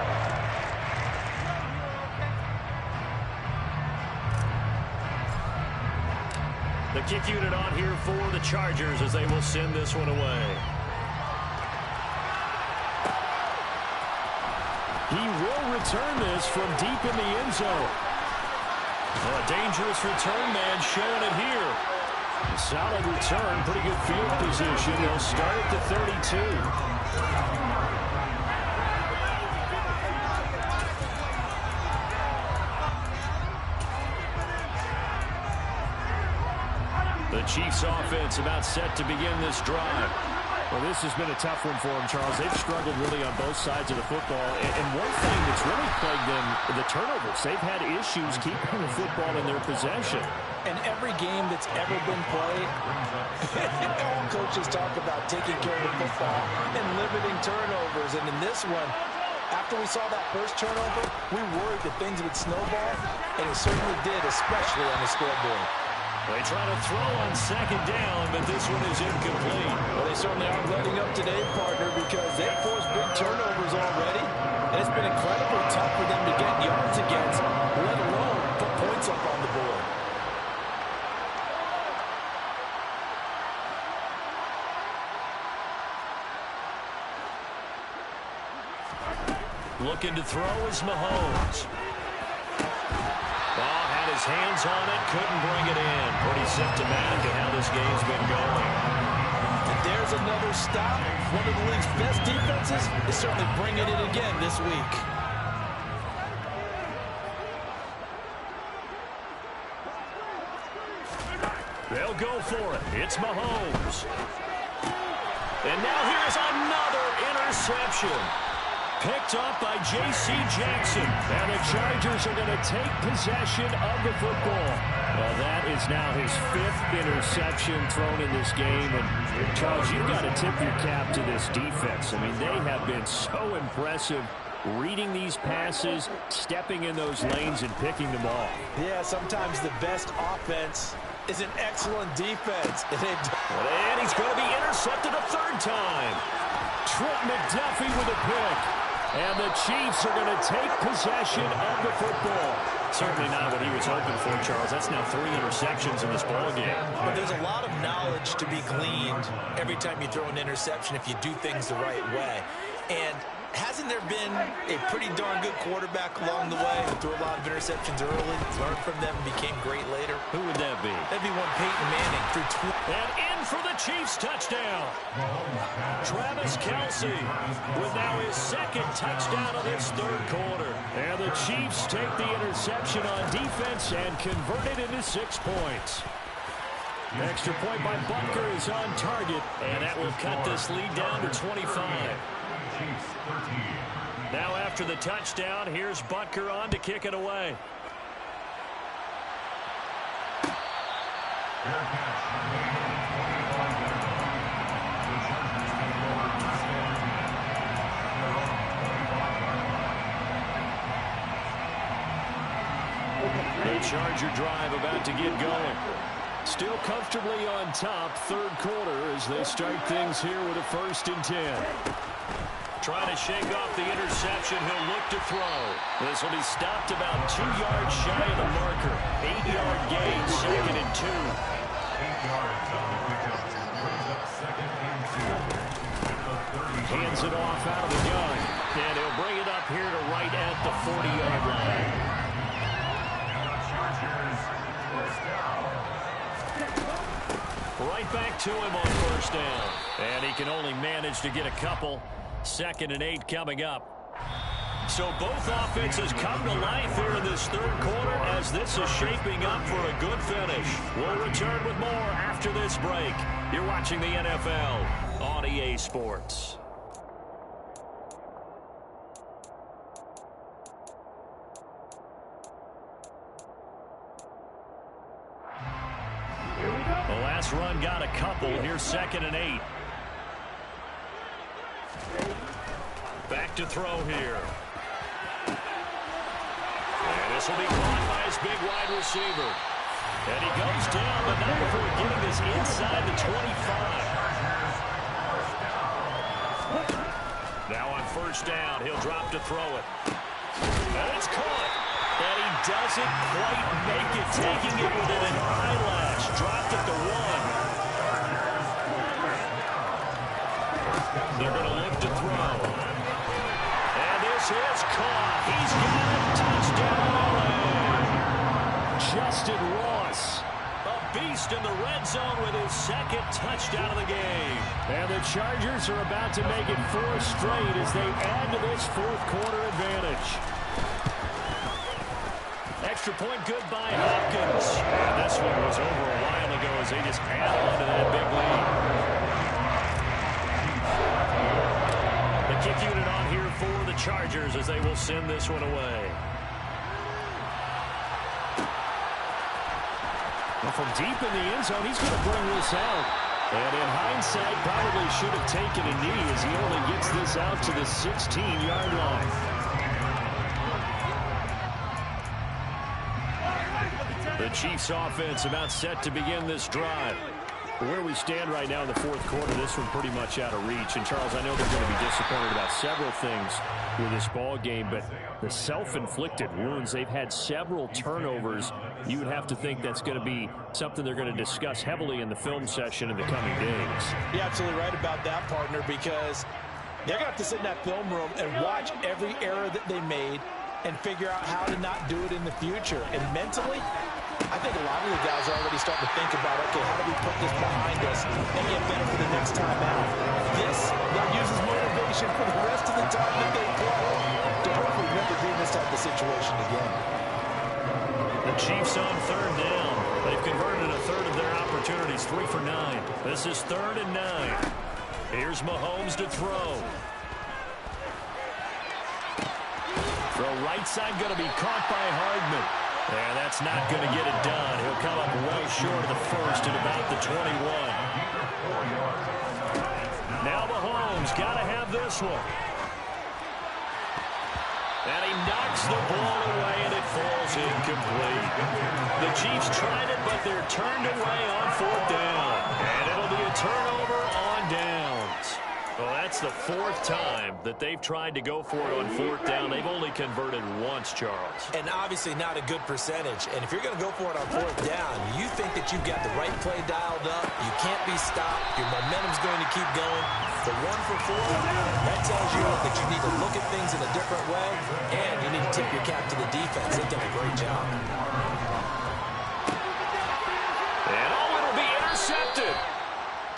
The kick unit on here for the Chargers as they will send this one away.
He will return this from deep in the end zone.
Well, a dangerous return man showing it here.
A solid return, pretty good field position. They'll start at the 32.
The Chiefs offense about set to begin this drive.
Well, this has been a tough one for them, Charles. They've struggled really on both sides of the football. And one thing that's really plagued them, the turnovers. They've had issues keeping the football in their possession.
And every game that's ever been played, all coaches talk about taking care of the football and limiting turnovers. And in this one, after we saw that first turnover, we worried that things would snowball, and it certainly did, especially on the scoreboard.
They try to throw on second down, but this one is incomplete.
Well, they certainly aren't letting up today, partner, because they've forced big turnovers already, and it's been incredibly tough for them to get yards against, let alone put points up on the board.
Looking to throw is Mahomes. Ball had his hands on it, couldn't bring it in. Pretty symptomatic of how this game's been going.
And there's another stop. One of the league's best defenses is certainly bringing it again this week.
They'll go for it. It's Mahomes. And now here's another interception. Picked off by J.C. Jackson.
And the Chargers are going to take possession of the football. Well, that is now his 5th interception thrown in this game. And, Charles, you've got to tip your cap to this defense. I mean, they have been so impressive reading these passes, stepping in those lanes, and picking them off.
Yeah, sometimes the best offense is an excellent defense.
And he's going to be intercepted a 3rd time.
Trent McDuffie with a pick. And the Chiefs are going to take possession of the football.
Certainly not what he was hoping for, Charles. That's now 3 interceptions in this ballgame.
But there's a lot of knowledge to be gleaned every time you throw an interception if you do things the right way. And hasn't there been a pretty darn good quarterback along the way who threw a lot of interceptions early, learned from them, and became great later?
Who would that be?
That'd be one Peyton Manning.
And in for the Chiefs touchdown. Travis Kelce with now his 2nd touchdown of this 3rd quarter.
And the Chiefs take the interception on defense and convert it into 6 points. Extra point by Butker is on target.
And that will cut this lead down to 25. Now after the touchdown, here's Butker on to kick it away. The Charger drive about to get going.
Still comfortably on top, 3rd quarter as they start things here with a 1st and 10.
Trying to shake off the interception. He'll look to throw. This will be stopped about 2 yards shy of the marker. 8-yard gain, 2nd and 2.
8 yards on the pickup. Brings up 2nd and 2.
Hands it off out of the gun.
And he'll bring it up here to right at the 40-yard line.
And the Chargers first down.
Right back to him on 1st down. And he can only manage to get a couple. 2nd and 8 coming up. So both offenses come to life here in this 3rd quarter as this is shaping up for a good finish. We'll return with more after this break. You're watching the NFL on EA Sports. The last run got a couple. Here's 2nd and 8. Back to throw here. And this will be caught by his big wide receiver. And he goes down, but not before getting this inside the 25. Now on 1st down, he'll drop to throw it. And it's caught. And he doesn't quite make it, taking it within an eyelash. Dropped at the 1. They're going to look to throw. Is caught. He's got a touchdown.
Justin Ross.
A beast in the red zone with his 2nd touchdown of the game.
And the Chargers are about to make it 4 straight as they add to this 4th quarter advantage.
Extra point good by Hopkins. And this one was over a while ago as they just add on to that big lead. The kick unit on here for the Chargers as they will send this one away.
Well, from deep in the end zone, he's going to bring this out. And in hindsight, probably should have taken a knee as he only gets this out to the 16-yard line.
The Chiefs offense about set to begin this drive.
Where we stand right now in the 4th quarter, this one pretty much out of reach. And, Charles, I know they're going to be disappointed about several things with this ball game, but the self-inflicted wounds, they've had several turnovers. You would have to think that's going to be something they're going to discuss heavily in the film session in the coming days.
You're absolutely right about that, partner, because they're going to have to sit in that film room and watch every error that they made and figure out how to not do it in the future. And mentally, I think a lot of the guys are already starting to think about, okay, how do we put this behind us and get better for the next time out? This, they'll use as motivation for the rest of the time that they play to hopefully never be in this type of situation again.
The Chiefs on 3rd down. They've converted a 1/3 of their opportunities, 3 for 9. This is 3rd and 9. Here's Mahomes to throw. Throw right side going to be caught by Hardman. And that's not going to get it done. He'll come up well short of the first at about the 21. Now Mahomes got to have this one. And he knocks the ball away, and it falls incomplete. The Chiefs tried it, but they're turned away on 4th down. And it'll be a turnover on downs. Well, that's the 4th time that they've tried to go for it on 4th down. They've only converted once, Charles.
And obviously not a good percentage. And if you're going to go for it on 4th down, you think that you've got the right play dialed up. You can't be stopped. Your momentum's going to keep going. The 1 for 4, that tells you that you need to look at things in a different way, and you need to tip your cap to the defense. They've done a great job.
And it'll be intercepted.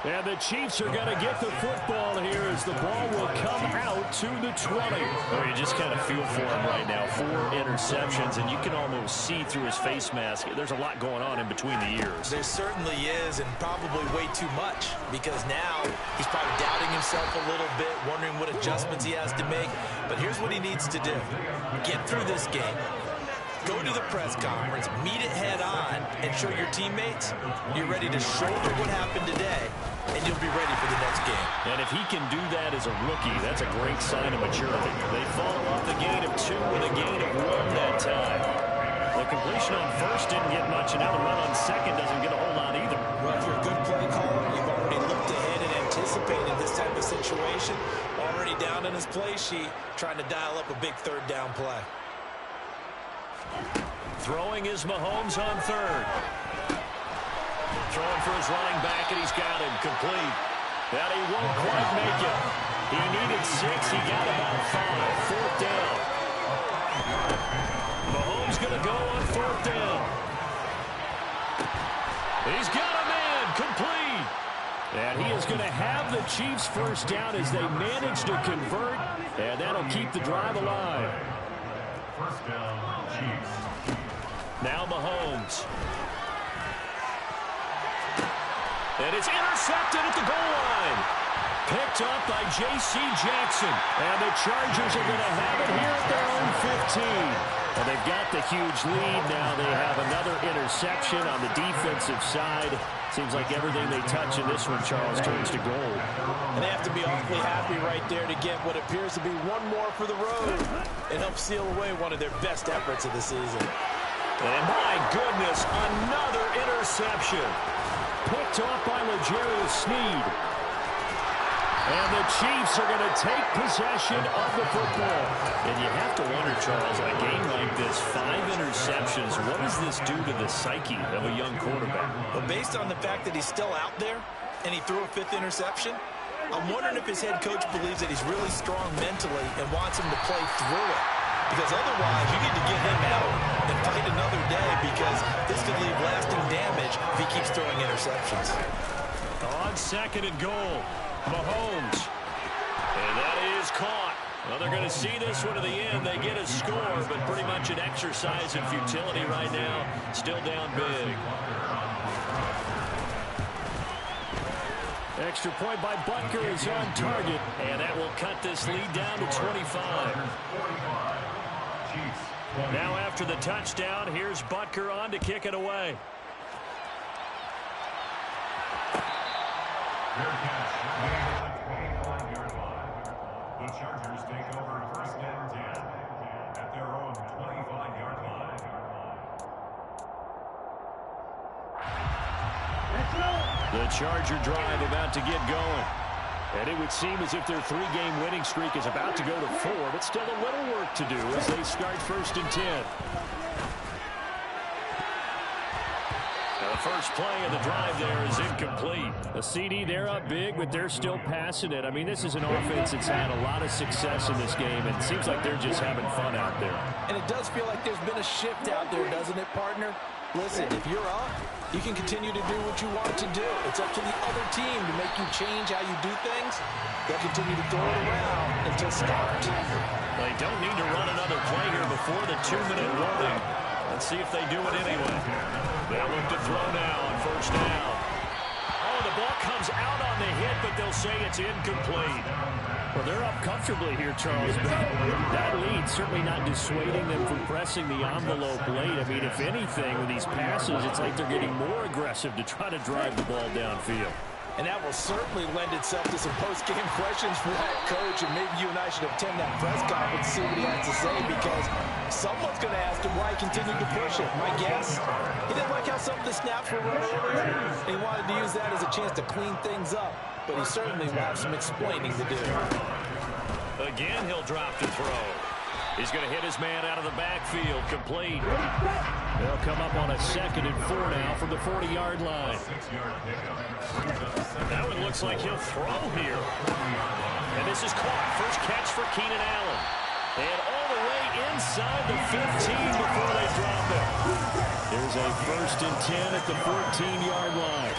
And the Chiefs are going to get the football here as the ball will come out to the 20.
Oh, you just kind of feel for him right now. 4 interceptions, and you can almost see through his face mask. There's a lot going on in between the ears.
There certainly is, and probably way too much, because now he's probably doubting himself a little bit, wondering what adjustments he has to make. But here's what he needs to do. Get through this game. Go to the press conference, meet it head on, and show your teammates you're ready to shoulder what happened today, and you'll be ready for the next game.
And if he can do that as a rookie, that's a great sign of maturity. They follow up the gain of 2 with a gain of 1 that time. The completion on first didn't get much, and now the run on second doesn't get a whole lot either.
Well, if you're a good play caller, you've already looked ahead and anticipated this type of situation. Already down in his play sheet, trying to dial up a big 3rd down play.
Throwing is Mahomes on 3rd. Throwing for his running back, and he's got him complete. That he won't quite make it. He needed 6. He got about 5. 4th down. Mahomes going to go on 4th down. He's got a man complete.
And he is going to have the Chiefs' first down as they manage to convert, and that'll keep the drive alive.
First down, Chiefs.
Now Mahomes. And it's intercepted at the goal line. Picked up by J.C. Jackson.
And the Chargers are going to have it here at their own 15. And they've got the huge lead. Now they have another interception on the defensive side. Seems like everything they touch in this one, Charles, turns to gold.
And they have to be awfully happy right there to get what appears to be one more for the road and help seal away one of their best efforts of the season.
And my goodness, another interception.
Picked off by L'Jarius Sneed. And the Chiefs are going to take possession of the football.
And you have to wonder, Charles, in a game like this, 5 interceptions, what does this do to the psyche of a young quarterback?
Well, based on the fact that he's still out there and he threw a 5th interception, I'm wondering if his head coach believes that he's really strong mentally and wants him to play through it. Because otherwise, you need to get him out and fight another day, because this could leave lasting damage if he keeps throwing interceptions.
On 2nd and goal, Mahomes. And that is caught. Well, they're going to see this one to the end. They get a score, but pretty much an exercise in futility right now. Still down big.
Extra point by Butker is on target.
And that will cut this lead down to 25. Now after the touchdown, here's Butker on to kick it away.
Their catch made on the 25-yard line. The Chargers take over 1st and 10 at their own 25-yard line.
The Charger drive about to get going.
And it would seem as if their 3-game winning streak is about to go to 4, but still a little work to do as they start 1st and 10.
Now the first play of the drive there is incomplete.
A CD, they're up big, but they're still passing it. I mean, this is an offense that's had a lot of success in this game, and it seems like they're just having fun out there.
And it does feel like there's been a shift out there, doesn't it, partner? Listen, if you're up, you can continue to do what you want to do. It's up to the other team to make you change how you do things. They'll continue to throw it around until start.
They don't need to run another play here before the 2-minute warning. Let's see if they do it anyway. They'll look to throw now on 1st down. Oh, the ball comes out on the hit, but they'll will say it's incomplete.
Well, they're up comfortably here, Charles. But that lead certainly not dissuading them from pressing the envelope late. I mean, if anything, with these passes, it's like they're getting more aggressive to try to drive the ball downfield.
And that will certainly lend itself to some post-game questions for that coach. And maybe you and I should attend that press conference and see what he has to say, because someone's going to ask him why he continued to push it. My guess, he didn't like how some of the snaps were run earlier. He wanted to use that as a chance to clean things up. But he certainly will have some explaining to do.
Again, he'll drop to throw. He's going to hit his man out of the backfield. Complete.
They'll come up on a 2nd and 4 now from the 40-yard line.
That one looks like he'll throw here. And this is caught. First catch for Keenan Allen. And all the way inside the 15 before they drop it.
There's a 1st and 10 at the 14-yard line.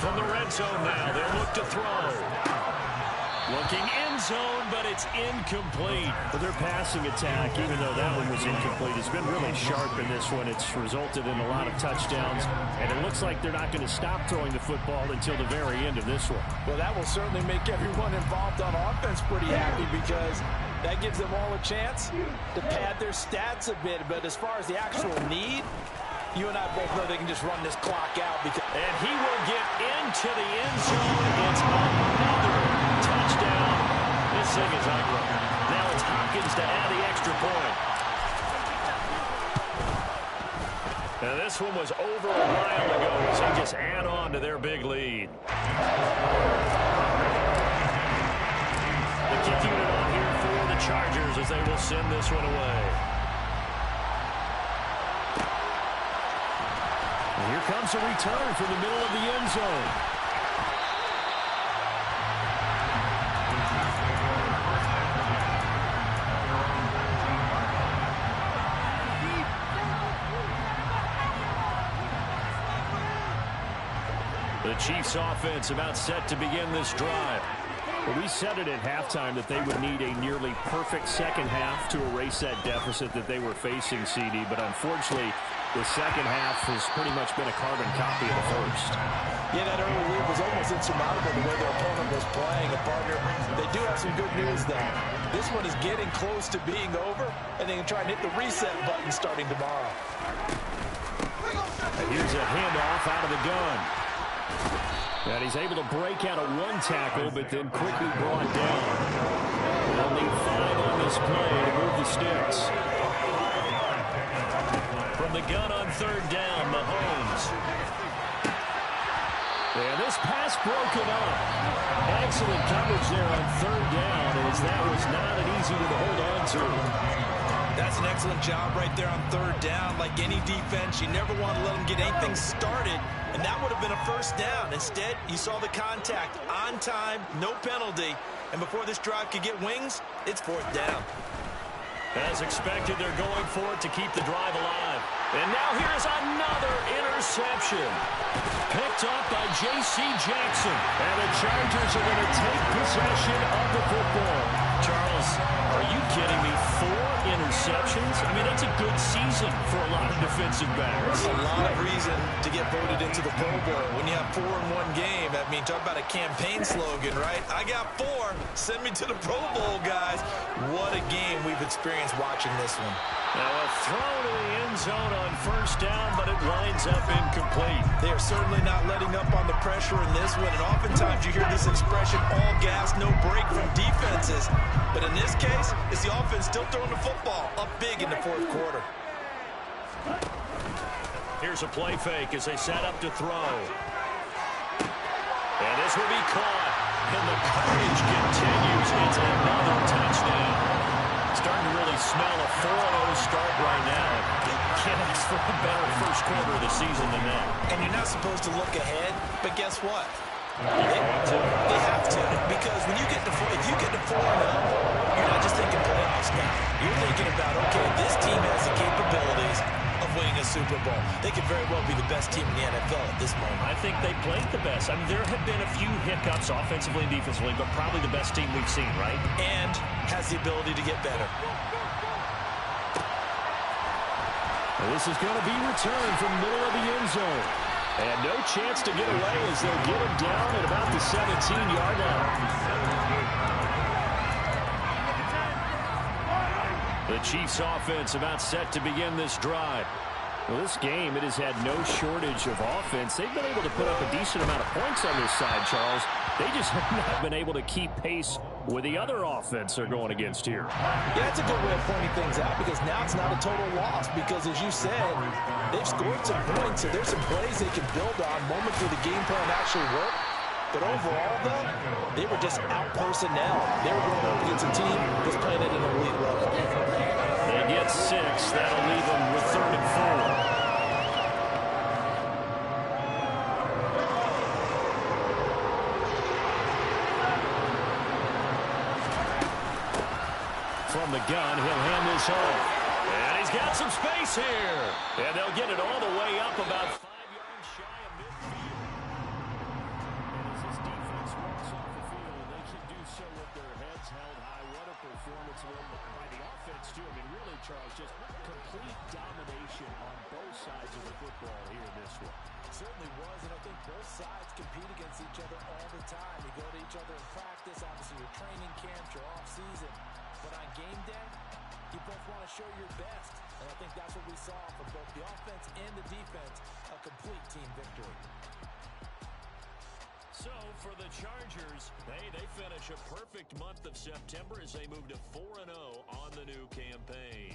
From the red zone now, they'll look to throw. Looking end zone, but it's incomplete.
But their passing attack, even though that one was incomplete, has been really sharp in this one. It's resulted in a lot of touchdowns, and it looks like they're not going to stop throwing the football until the very end of this one.
Well, that will certainly make everyone involved on offense pretty happy, because that gives them all a chance to pad their stats a bit. But as far as the actual need, you and I both know they can just run this clock out.
And he will get into the end zone. It's another touchdown. This thing is ugly. Now it's Hopkins to add the extra point. Now this one was over a while ago as they just add on to their big lead. The kick unit on here for the Chargers as they will send this one away.
And here comes a return from the middle of the end zone.
The Chiefs offense about set to begin this drive.
Well, we said it at halftime that they would need a nearly perfect second half to erase that deficit that they were facing, CD. But unfortunately, the second half has pretty much been a carbon copy of the first.
Yeah, that early lead was almost insurmountable the way their opponent was playing. A partner, they do have some good news, though. This one is getting close to being over, and they can try and hit the reset button starting tomorrow.
And here's a handoff out of the gun. And he's able to break out of one tackle, but then quickly brought down. They'll need 5 on this play to move the sticks.
From the gun on 3rd down, Mahomes.
And this pass broken up. Excellent coverage there on 3rd down, as that was not an easy one to hold on to.
That's an excellent job right there on 3rd down. Like any defense, you never want to let them get anything started, and that would have been a 1st down. Instead, you saw the contact on time, no penalty, and before this drive could get wings, it's 4th down.
As expected, they're going for it to keep the drive alive. And now here's another interception. Picked up by J.C. Jackson.
And the Chargers are going to take possession of the football.
Charles, are you kidding me? 4 interceptions? I mean, that's a good season for a lot of defensive backs.
A lot of reason to get voted into the Pro Bowl. When you have 4 in one game, I mean, talk about a campaign slogan, right? I got 4. Send me to the Pro Bowl, guys. What a game we've experienced watching this one.
Now a throw to the end zone on 1st down, but it winds up incomplete.
They are certainly not letting up on the pressure in this one, and oftentimes you hear this expression, all gas, no break from defenses. But in this case, it's the offense still throwing the football up big in the 4th quarter.
Here's a play fake as they set up to throw. And this will be caught. And the carnage continues. It's another touchdown. Starting to really smell a 4-0 start right now. Can't ask for a better first quarter of the season than that.
And you're not supposed to look ahead, but guess what? They have to. Because when you get to if you get to 4-0, you're not just thinking playoffs now. You're thinking about, okay, this team has the capabilities of winning a Super Bowl. They could very well be the best team in the NFL at this moment.
I think they played the best. I mean, there have been a few hiccups offensively and defensively, but probably the best team we've seen, right?
And has the ability to get better.
This is going to be returned from the middle of the end zone.
And no chance to get away as they'll get him down at about the 17-yard line. The Chiefs offense about set to begin this drive.
Well, this game, it has had no shortage of offense. They've been able to put up a decent amount of points on this side, Charles. They just have not been able to keep pace with the other offense they're going against here.
Yeah, that's a good way of pointing things out because now it's not a total loss because, as you said, they've scored some points, so there's some plays they can build on moments where the game plan actually worked. But overall, though, they were just out personnel. They were going up against a team that's playing at an elite level.
They get 6. That'll leave them with 3rd and 4. From the gun, he'll hand this off. And he's got some space here. And they'll get it all the way up about 5 yards shy of midfield.
And as this defense walks off the field, they can do so with their heads held high. What a performance by the offense, too. I mean, really, Charles, just complete domination on both sides of the football here in this one.
Certainly was, and I think both sides compete against each other all the time. You go to each other in practice, obviously your training camp, your off-season. But on game day, you both want to show your best. And I think that's what we saw from both the offense and the defense, a complete team victory.
So for the Chargers, they finish a perfect month of September as they move to 4-0 on the new campaign.